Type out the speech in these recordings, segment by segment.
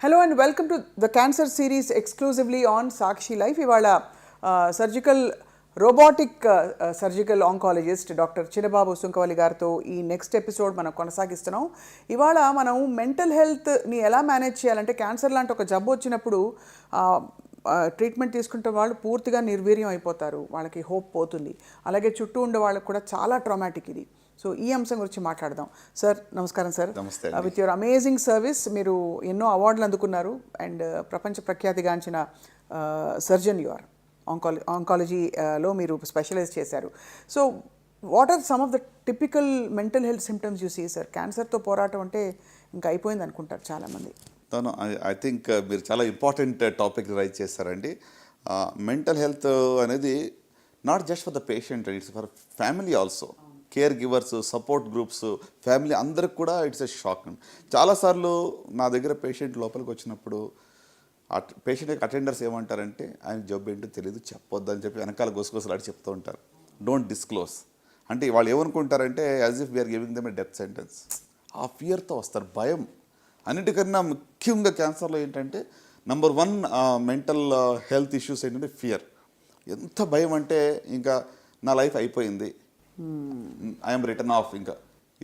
Hello and welcome to the cancer series exclusively on Sakshi Life. ఇవాళ surgical robotic surgical oncologist doctor Chinababu Sunkavalli గారితో ఈ next episode మనం కొనసాగిస్తున్నాం. ఇవాళ మనం మెంటల్ హెల్త్ని ఎలా మేనేజ్ చేయాలంటే క్యాన్సర్ లాంటి ఒక జబ్బు వచ్చినప్పుడు ట్రీట్మెంట్ తీసుకుంటే వాళ్ళు పూర్తిగా నిర్వీర్యం అయిపోతారు, వాళ్ళకి హోప్ పోతుంది. అలాగే చుట్టూ ఉండే వాళ్ళకి కూడా చాలా ట్రామాటిక్ ఇది. సో ఈ అంశం గురించి మాట్లాడదాం. సార్ నమస్కారం సార్. నమస్తే. విత్ యువర్ అమేజింగ్ సర్వీస్ మీరు ఎన్నో అవార్డులు అందుకున్నారు అండ్ ప్రపంచ ప్రఖ్యాతిగాంచిన సర్జన్ యువర్ ఆంకాలజీలో మీరు స్పెషలైజ్ చేశారు. So what are some of the typical mental health symptoms you see sir? క్యాన్సర్తో పోరాటం అంటే ఇంకా అయిపోయింది అనుకుంటారు చాలామంది. ఐ థింక్ మీరు చాలా ఇంపార్టెంట్ టాపిక్ రైజ్ చేస్తారండి. మెంటల్ హెల్త్ అనేది not just for the patient, it's for family also. Care givers, support groups, family అందరికి కూడా ఇట్స్ ఎ షాక్. చాలాసార్లు నా దగ్గర పేషెంట్ లోపలికి వచ్చినప్పుడు పేషెంట్ యొక్క అటెండర్స్ ఏమంటారంటే, ఆయన జబ్బు ఏంటో తెలియదు, చెప్పొద్దు అని చెప్పి వెనకాల గొసగొసలాడి చెప్తూ ఉంటారు. డోంట్ డిస్క్లోజ్ అంటే వాళ్ళు ఏమనుకుంటారంటే as if we are giving them a death sentence. ఆ ఫియర్తో వస్తారు, భయం. అన్నిటికన్నా ముఖ్యంగా క్యాన్సర్లో ఏంటంటే నంబర్ 1 మెంటల్ హెల్త్ ఇష్యూస్ ఏంటంటే ఫియర్. ఎంత భయం అంటే ఇంకా నా లైఫ్ అయిపోయింది, ఐఎమ్ రిటర్న్ ఆఫ్, ఇంకా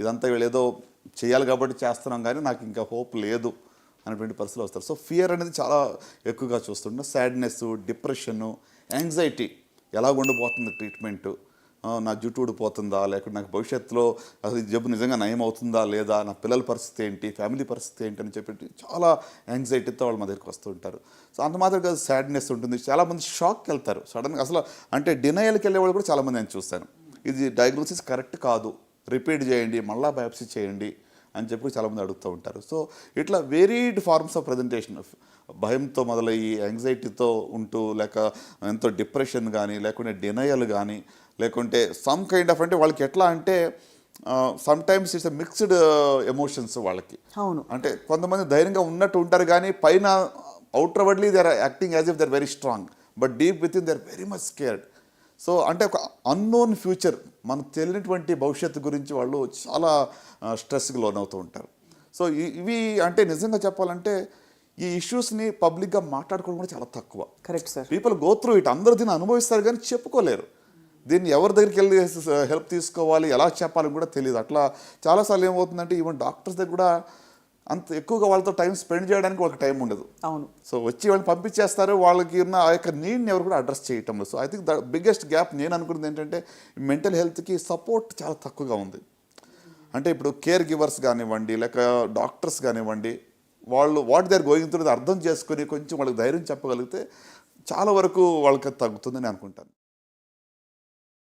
ఇదంతా వీళ్ళేదో చేయాలి కాబట్టి చేస్తున్నాం కానీ నాకు ఇంకా హోప్ లేదు అనేటువంటి పరిస్థితులు వస్తారు. సో ఫియర్ అనేది చాలా ఎక్కువగా చూస్తుంటాం. సాడ్నెస్, డిప్రెషను, యాంగ్జైటీ, ఎలా ఉండిపోతుంది ట్రీట్మెంటు, నా జుట్టు ఊడిపోతుందా, లేకుంటే నాకు భవిష్యత్తులో అసలు ఈ జబ్బు నిజంగా నయం అవుతుందా లేదా, నా పిల్లల పరిస్థితి ఏంటి, ఫ్యామిలీ పరిస్థితి ఏంటి అని చెప్పి చాలా యాంగ్జైటీతో వాళ్ళు మా దగ్గరికి వస్తూ ఉంటారు. సో అంత మాత్రం కాదు, సాడ్నెస్ ఉంటుంది. చాలామంది షాక్కి వెళ్తారు సడన్గా, అసలు అంటే డినయల్కి వెళ్ళే వాళ్ళు కూడా చాలామంది నేను చూస్తాను. ఇది డయాగ్నోసిస్ కరెక్ట్ కాదు, రిపీట్ చేయండి, మళ్ళీ బయాప్సీ చేయండి అని చెప్పి చాలామంది అడుగుతూ ఉంటారు. సో ఇట్లా వేరీడ్ ఫార్మ్స్ ఆఫ్ ప్రజెంటేషన్, భయంతో మొదలయ్యి యాంగ్జైటీతో ఉంటూ, లేక ఎంతో డిప్రెషన్ కానీ, లేకుంటే డినయల్ కానీ, లేకుంటే సమ్ కైండ్ ఆఫ్, అంటే వాళ్ళకి ఎట్లా అంటే sometimes it's mixed emotions వాళ్ళకి. అవును, అంటే కొంతమంది ధైర్యంగా ఉన్నట్టు ఉంటారు కానీ పైన outwardly they are acting as if they are very strong, but deep within they are very much scared. So అంటే ఒక అన్నోన్ ఫ్యూచర్, మనకు తెలియనటువంటి భవిష్యత్తు గురించి వాళ్ళు చాలా స్ట్రెస్కి లోనవుతూ ఉంటారు. సో ఇవి అంటే నిజంగా చెప్పాలంటే ఈ ఇష్యూస్ని పబ్లిక్గా మాట్లాడుకోవడం కూడా చాలా తక్కువ. Correct sir. People go through it, అందరూ దీన్ని అనుభవిస్తారు కానీ చెప్పుకోలేరు. దీన్ని ఎవరి దగ్గరికి వెళ్ళి హెల్ప్ తీసుకోవాలి, ఎలా చెప్పాలని కూడా తెలియదు. అట్లా చాలాసార్లు ఏమవుతుందంటే ఈవెన్ డాక్టర్స్ దగ్గర కూడా అంత ఎక్కువగా వాళ్ళతో టైం స్పెండ్ చేయడానికి వాళ్ళకి టైం ఉండదు. అవును. సో వచ్చి వాళ్ళని పంపించేస్తారు, వాళ్ళకి ఉన్న ఆ యొక్క నీడ్ని ఎవరు కూడా అడ్రస్ చేయటం లేదు. So I think the biggest gap నేను అనుకున్నది ఏంటంటే మెంటల్ హెల్త్కి సపోర్ట్ చాలా తక్కువగా ఉంది. అంటే ఇప్పుడు కేర్ గివర్స్ కానివ్వండి, లేక డాక్టర్స్ కానివ్వండి, వాళ్ళు what they are going through అర్థం చేసుకొని కొంచెం వాళ్ళకి ధైర్యం చెప్పగలిగితే చాలా వరకు వాళ్ళకి తగ్గుతుందని అనుకుంటాను.